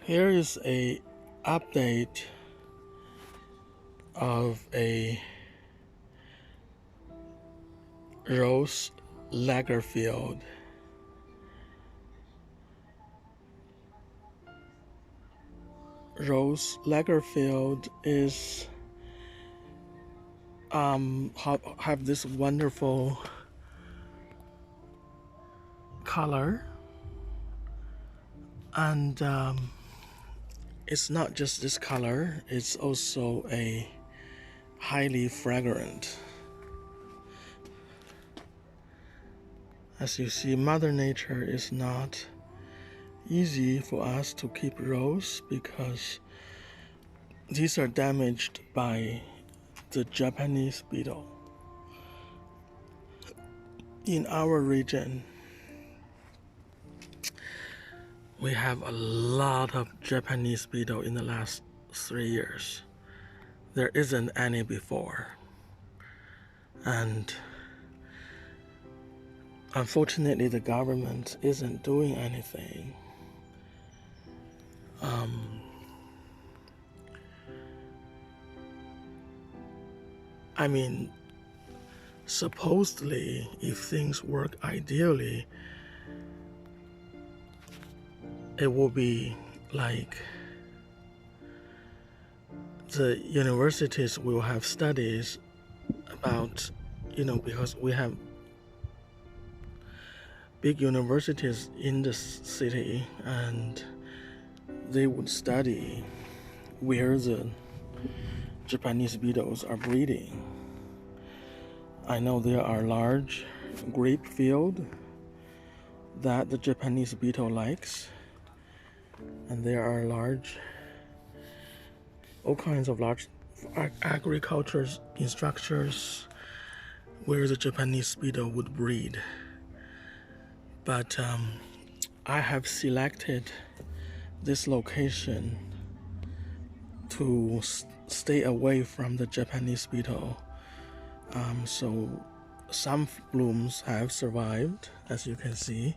Here is a update of a rose Lagerfeld. Rose Lagerfeld is have this wonderful color, and it's not just this color, it's also a highly fragrant. As you see, Mother Nature is not easy for us to keep rose because these are damaged by the Japanese beetle. In our region, we have a lot of Japanese beetle in the last 3 years. There isn't any before. And unfortunately, the government isn't doing anything. I mean, supposedly, if things work ideally, it will be like the universities will have studies about, because we have big universities in the city, and they would study where the Japanese beetles are breeding. I know there are large grape fields that the Japanese beetle likes, and there are all kinds of large agriculture structures where the Japanese beetle would breed. But I have selected this location to stay away from the Japanese beetle. So some blooms have survived, as you can see,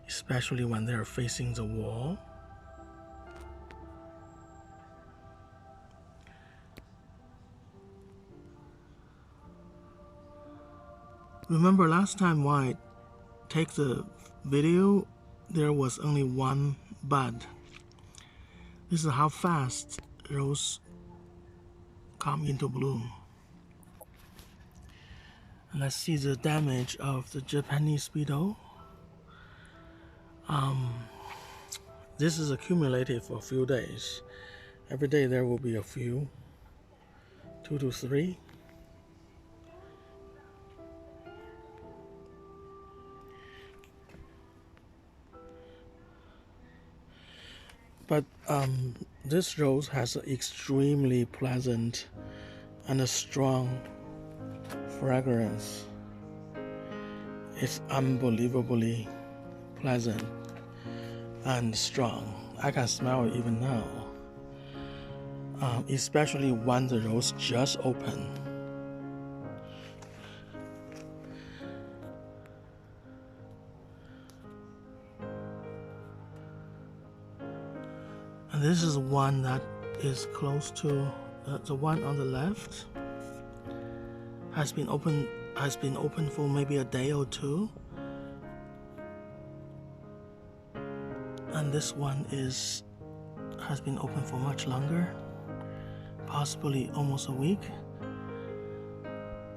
especially when they're facing the wall. Remember last time when I take the video, there was only one bud. This is how fast rose come into bloom. And let's see the damage of the Japanese beetle. This is accumulated for a few days. Every day there will be a few, 2 to 3. But this rose has an extremely pleasant and a strong fragrance. It's unbelievably pleasant and strong. I can smell it even now, especially when the rose just opened. And this is one that is close to the one on the left. Has been open for maybe a day or two, and this one has been open for much longer, possibly almost a week.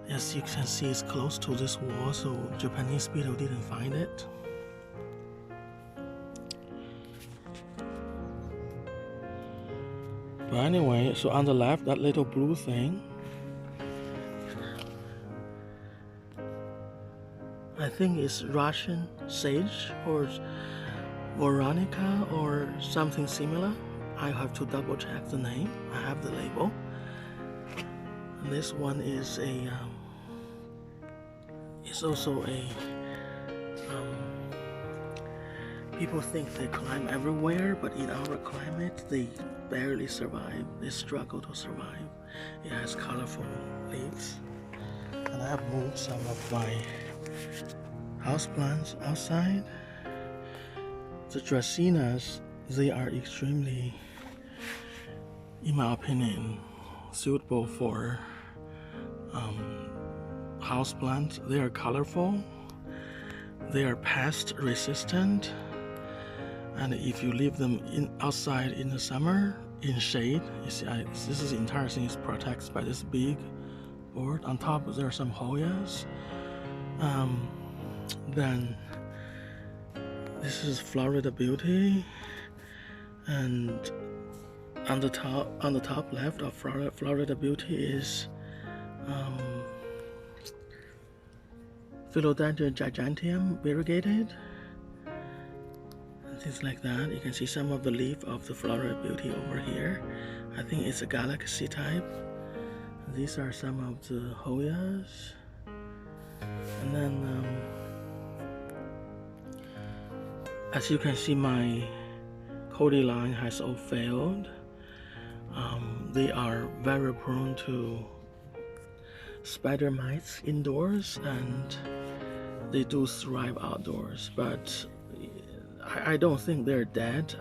As you can see, it's close to this wall, so Japanese beetle didn't find it. But anyway, so on the left, that little blue thing, I think it's Russian sage or Veronica or something similar. I have to double check the name. I have the label. And this one is it's also a people think they climb everywhere, but in our climate they barely survive. They struggle to survive. It has colorful leaves, and I have moved some of my houseplants outside. The dracaenas, they are extremely, in my opinion, suitable for houseplants. They are colorful, they are pest resistant, and if you leave them outside in the summer in shade, you see, this entire thing is protected by this big board. On top there are some Hoyas. Then this is Florida Beauty, and on the top left of Florida Beauty is Philodendron giganteum variegated, and things like that. You can see some of the leaf of the Florida Beauty over here. I think it's a galaxy type. These are some of the Hoyas, and then as you can see, my Cody line has all failed. They are very prone to spider mites indoors, and they do thrive outdoors, but I don't think they're dead.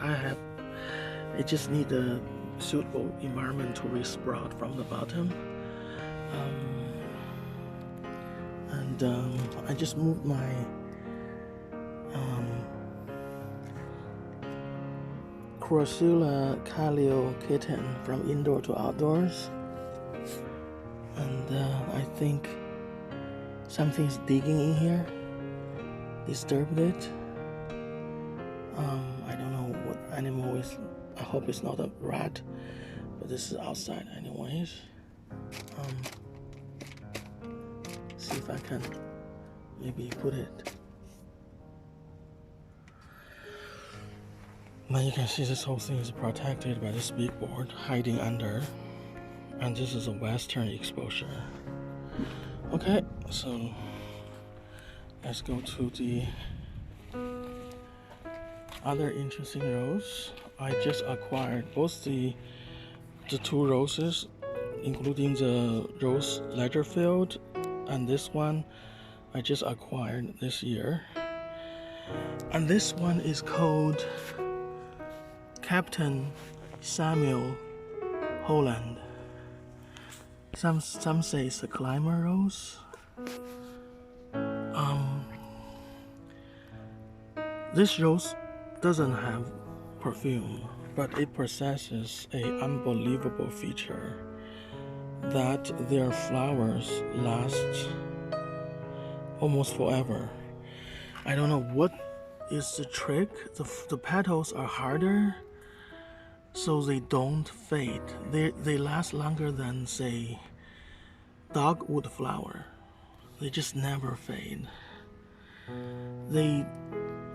It just need a suitable environment to resprout from the bottom. I just moved my Chrysula Calio kitten from indoor to outdoors, and I think something's digging in here, disturbed it. I don't know what animal is. I hope it's not a rat, but this is outside anyways. See if I can maybe put it. Now you can see this whole thing is protected by this big board hiding under, and this is a western exposure. Okay, so let's go to the other interesting rose. I just acquired both the two roses, including the rose Lagerfeld, and this one I just acquired this year. And this one is called Captain Samuel Holland. Some say it's a climber rose. This rose doesn't have perfume, but it possesses an unbelievable feature that their flowers last almost forever. I don't know what is the trick. The petals are harder, so they don't fade. They last longer than, say, dogwood flower. They just never fade.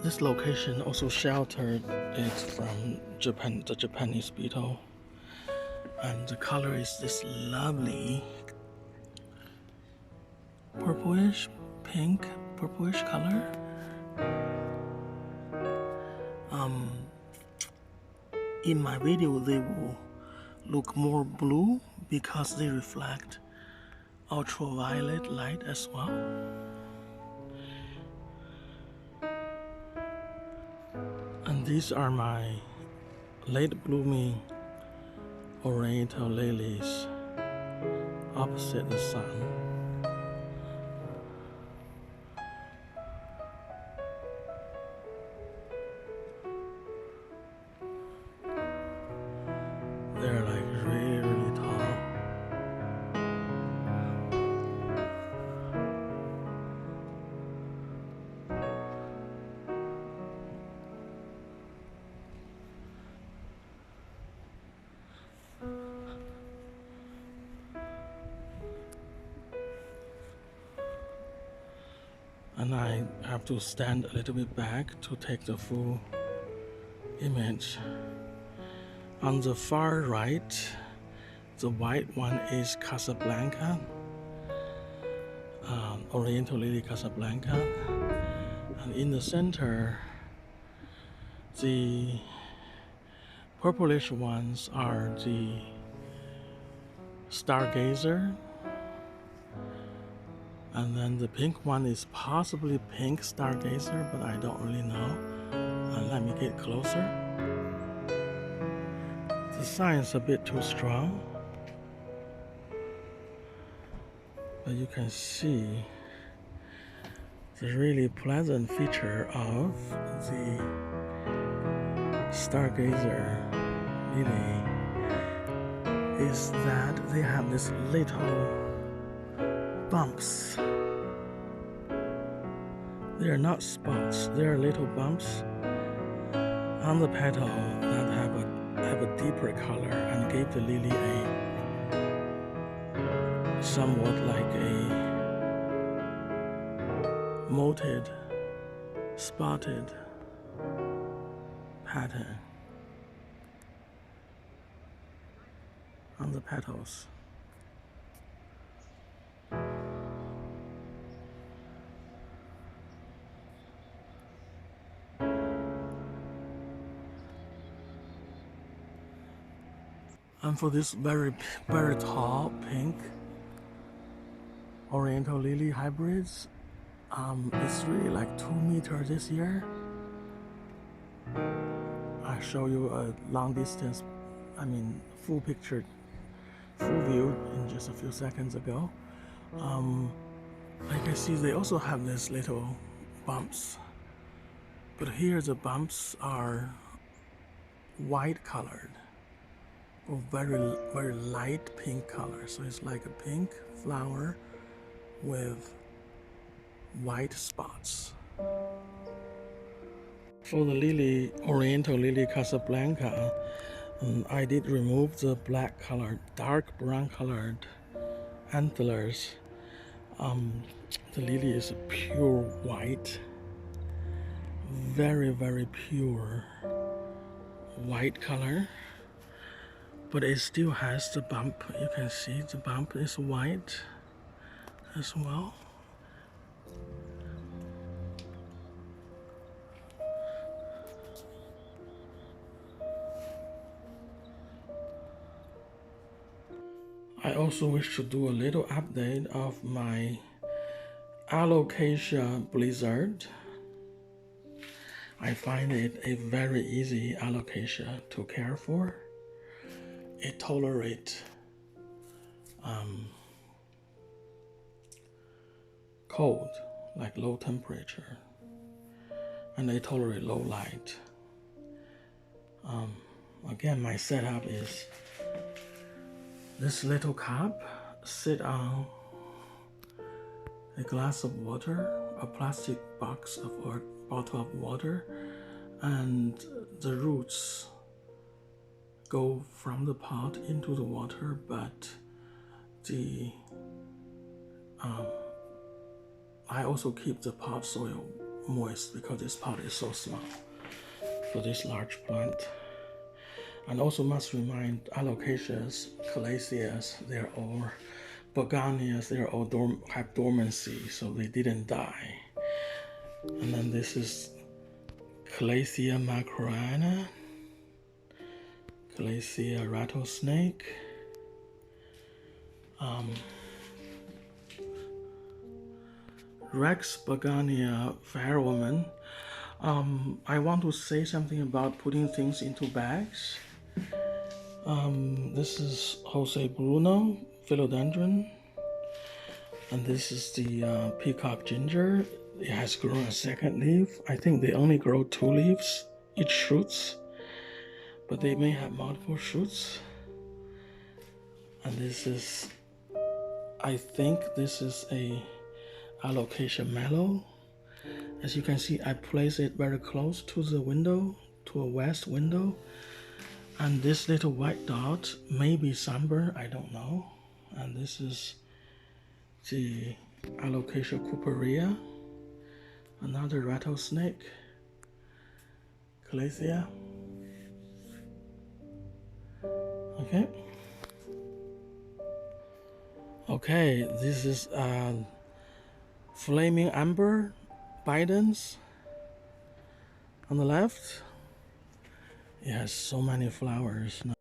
This location also sheltered it from the Japanese beetle, and the color is this lovely purplish pink, purplish color. In my video they will look more blue because they reflect ultraviolet light as well. And these are my late blooming oriental lilies opposite the sun. They're like really, really tall. And I have to stand a little bit back to take the full image. On the far right, the white one is Casablanca, Oriental Lily Casablanca, and in the center, the purplish ones are the Stargazer, and then the pink one is possibly pink Stargazer, but I don't really know. Let me get closer. sign is a bit too strong, but you can see the really pleasant feature of the stargazer lily is that they have these little bumps. They are not spots, they are little bumps on the petal that have a deeper color and gave the lily a somewhat like a moted, spotted pattern on the petals. And for this very tall pink Oriental lily hybrids, it's really like 2 meters this year. I show you a long distance, full picture, full view in just a few seconds ago. Like I see, they also have these little bumps, but here the bumps are white colored, or very light pink color. So it's like a pink flower with white spots. For the lily, Oriental lily Casablanca, I did remove the black colored, dark brown colored antlers. The lily is a pure white, very pure white color, but it still has the bump. You can see the bump is white as well. I also wish to do a little update of my Alocasia blizzard. I find it a very easy alocasia to care for. It tolerates cold, like low temperature, and they tolerate low light. Again, my setup is this little cup sit on a glass of water, a plastic box of or bottle of water, and the roots go from the pot into the water, but the I also keep the pot soil moist because this pot is so small for this large plant. And also must remind alocasias, calaceas, they're all begonias, they're all have dormancy, so they didn't die. And then this is Calacea macroana, Calacea rattlesnake, Rex begonia fairwoman. I want to say something about putting things into bags. This is Jose Bruno philodendron, and this is the peacock ginger. It has grown a second leaf. I think they only grow 2 leaves, each shoots, but they may have multiple shoots. And this is, I think this is a Alocasia mallow. As you can see, I place it very close to the window, to a west window. And this little white dot may be sunburn, I don't know. And this is the Alocasia cooperea, another rattlesnake, Calacea. Okay, this is flaming amber Bidens on the left. It has so many flowers now.